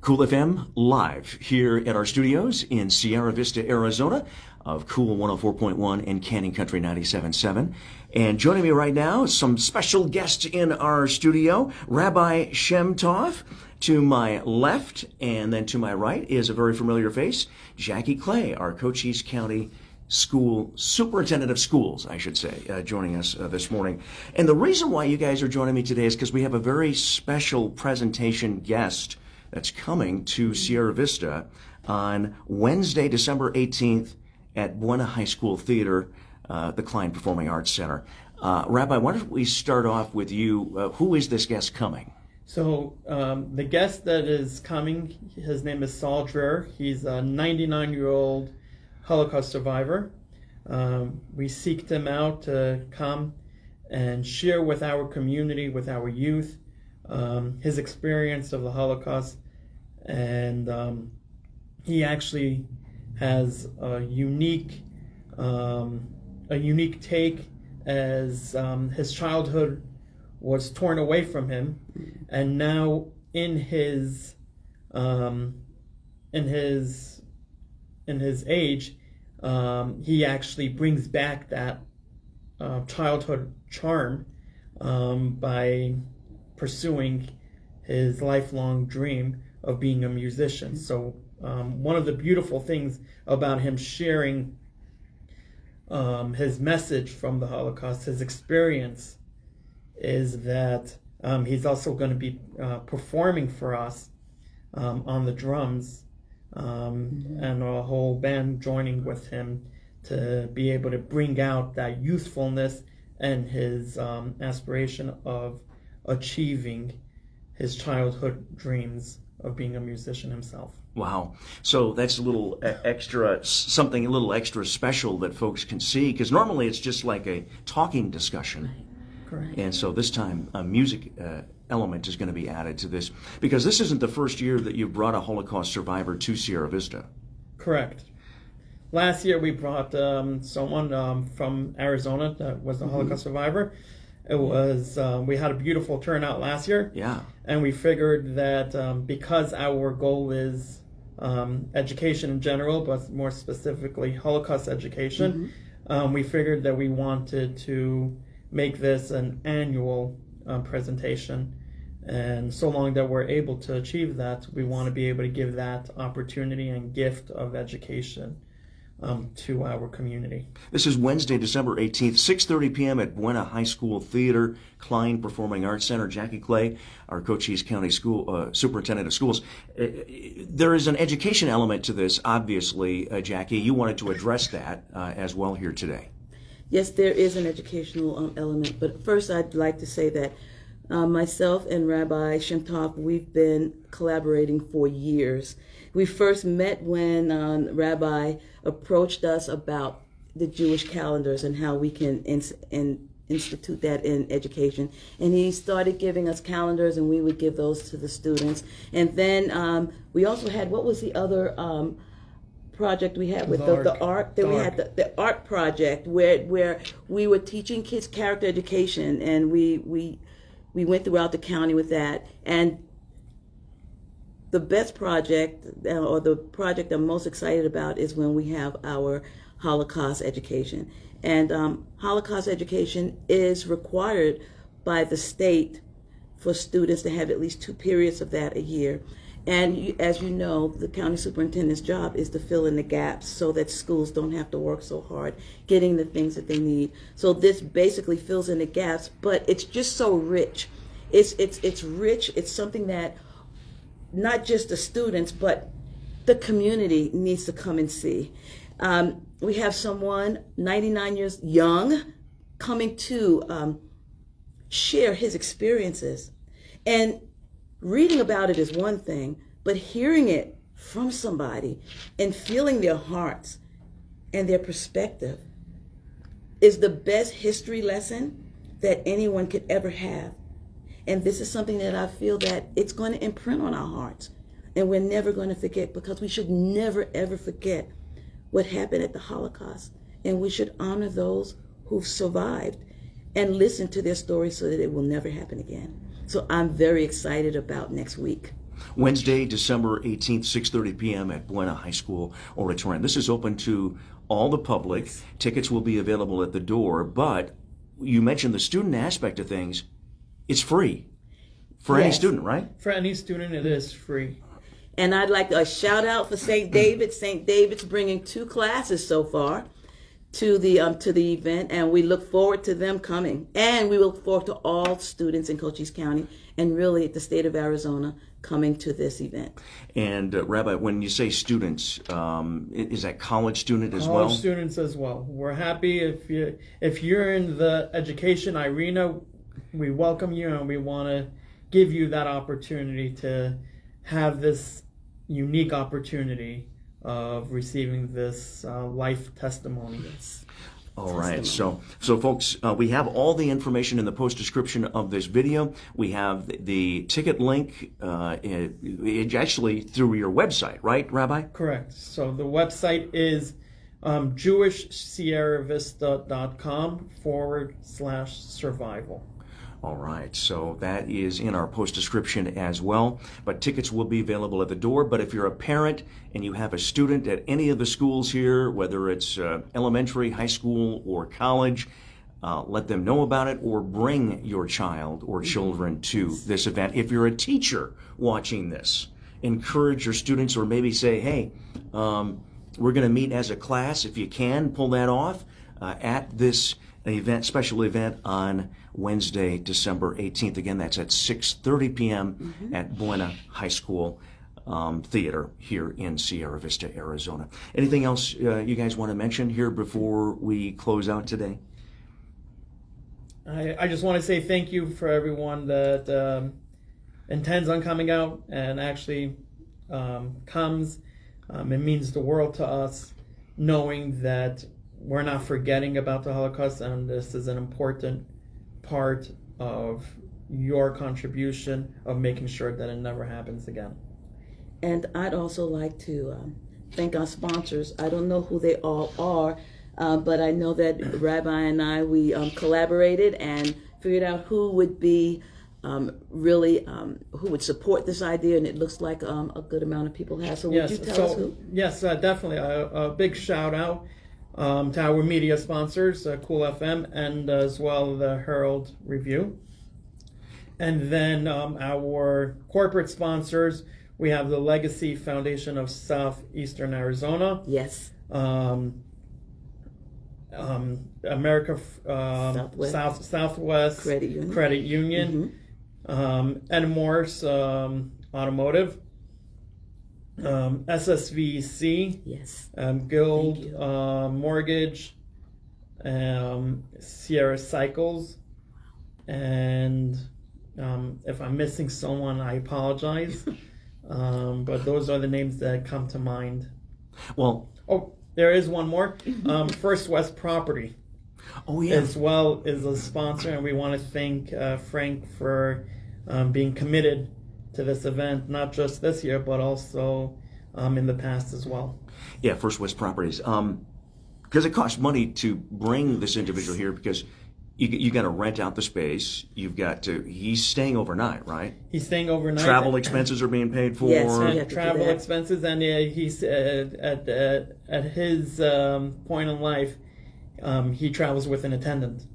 Cool FM live here at our studios in Sierra Vista, Arizona of Cool 104.1 and Canning Country 97.7. And joining me right now, some special guests in our studio, Rabbi Shem Tov. To my left and then to my right is a very familiar face, Jackie Clay, our Cochise County School Superintendent of Schools, I should say, joining us this morning. And the reason why you guys are joining me today is because we have a very special presentation guest that's coming to Sierra Vista on Wednesday, December 18th at Buena High School Theater, the Kline Performing Arts Center. Rabbi, why don't we start off with you? Who is this guest coming? So the guest that is coming, his name is Saul Dreier. He's a 99-year-old Holocaust survivor. We seeked him out to come and share with our community, with our youth, his experience of the Holocaust. And he actually has a unique take, as his childhood was torn away from him, and now in his age, he actually brings back that childhood charm by pursuing his lifelong dream of being a musician. So one of the beautiful things about him sharing his message from the Holocaust, his experience, is that he's also going to be performing for us on the drums, and a whole band joining with him to be able to bring out that youthfulness and his aspiration of achieving his childhood dreams of being a musician himself. Wow. So that's a little extra, something a little extra special that folks can see, because normally it's just like a talking discussion. Correct. And so this time a music element is going to be added to this, because this isn't the first year that you've brought a Holocaust survivor to Sierra Vista. Correct. Last year we brought someone from Arizona that was a Holocaust survivor. It was we had a beautiful turnout last year. Yeah. And we figured that because our goal is education in general, but more specifically Holocaust education, we figured that we wanted to make this an annual presentation. And so long that we're able to achieve that, we want to be able to give that opportunity and gift of education to our community. This is Wednesday, December 18th, 6:30 p.m. at Buena High School Theater, Kline Performing Arts Center. Jackie Clay, our Cochise County School Superintendent of Schools. There is an education element to this, obviously, Jackie. You wanted to address that as well here today. Yes, there is an educational element, but first I'd like to say that myself and Rabbi Shem Tov, we've been collaborating for years. We first met when Rabbi approached us about the Jewish calendars and how we can institute that in education. And he started giving us calendars, and we would give those to the students. And then we also had, what was the other project we had with the art? Then we had the art project where we were teaching kids character education, and we went throughout the county with that. And the best project, or the project I'm most excited about, is when we have our Holocaust education. And Holocaust education is required by the state for students to have at least 2 periods of that a year. And as you know, the county superintendent's job is to fill in the gaps so that schools don't have to work so hard getting the things that they need. So this basically fills in the gaps, but it's just so rich. It's rich. It's something that not just the students, but the community needs to come and see. We have someone 99 years young coming to share his experiences. And reading about it is one thing, but hearing it from somebody and feeling their hearts and their perspective is the best history lesson that anyone could ever have. And this is something that I feel that it's going to imprint on our hearts. And we're never going to forget, because we should never, ever forget what happened at the Holocaust. And we should honor those who've survived and listen to their stories so that it will never happen again. So I'm very excited about next week. Wednesday, December 18th, 6:30 p.m. at Buena High School Auditorium. This is open to all the public. Tickets will be available at the door, but you mentioned the student aspect of things. It's free for any student, right? For any student, it is free. And I'd like a shout out for St. David's. St. David's bringing 2 classes so far to the event, and we look forward to them coming. And we look forward to all students in Cochise County and really the state of Arizona coming to this event. And Rabbi, when you say students, is that college student as well? College students as well. We're happy if you're in the education arena, we welcome you, and we want to give you that opportunity to have this unique opportunity of receiving this life testimony. Yes. All right, so folks, we have all the information in the post description of this video. We have the ticket link. It's actually through your website, right, Rabbi? Correct. So the website is jewishsierravista.com/survival. All right, so that is in our post description as well. But tickets will be available at the door. But if you're a parent and you have a student at any of the schools here, whether it's elementary, high school, or college, let them know about it, or bring your child or children to this event. If you're a teacher watching this, encourage your students, or maybe say, hey, we're going to meet as a class. If you can, pull that off at this event, special event on Wednesday, December 18th. Again, that's at 6:30 p.m. at Buena High School Theater here in Sierra Vista, Arizona. Anything else you guys want to mention here before we close out today? I just want to say thank you for everyone that intends on coming out and actually comes. It means the world to us, knowing that we're not forgetting about the Holocaust, and this is an important part of your contribution of making sure that it never happens again. And I'd also like to thank our sponsors. I don't know who they all are, but I know that Rabbi and I, we collaborated and figured out who would be who would support this idea, and it looks like a good amount of people have. So would you tell us who? Yes, definitely. A big shout out to our media sponsors, Cool FM, and as well the Herald Review. And then our corporate sponsors, we have the Legacy Foundation of Southeastern Arizona. Yes. America Southwest Credit Union. And Morse Automotive. SSVEC, yes. Guild Mortgage, Sierra Cycles, and if I'm missing someone, I apologize. But those are the names that come to mind. Well, there is one more. First West Property. Oh yeah. As well is a sponsor, and we want to thank Frank for being committed to this event, not just this year, but also in the past as well. Yeah, First West Properties. Because it costs money to bring this individual here, because you got to rent out the space. You've got to. He's staying overnight, right? He's staying overnight. Travel expenses are being paid for. Yes, travel expenses, and he's at his point in life. He travels with an attendant.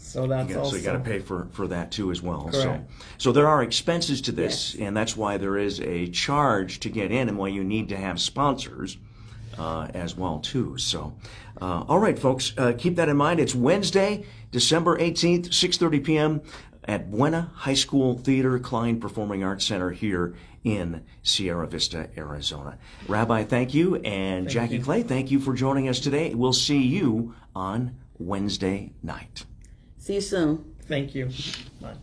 So that's also. So you got to pay for that too as well. Correct. So there are expenses to this, yes. And that's why there is a charge to get in, and why you need to have sponsors as well too. So, all right, folks, keep that in mind. It's Wednesday, December 18th, 6:30 p.m. at Buena High School Theater, Kline Performing Arts Center here in Sierra Vista, Arizona. Rabbi, thank you, and Jackie Clay, thank you for joining us today. We'll see you on Wednesday night. See you soon. Thank you. Bye.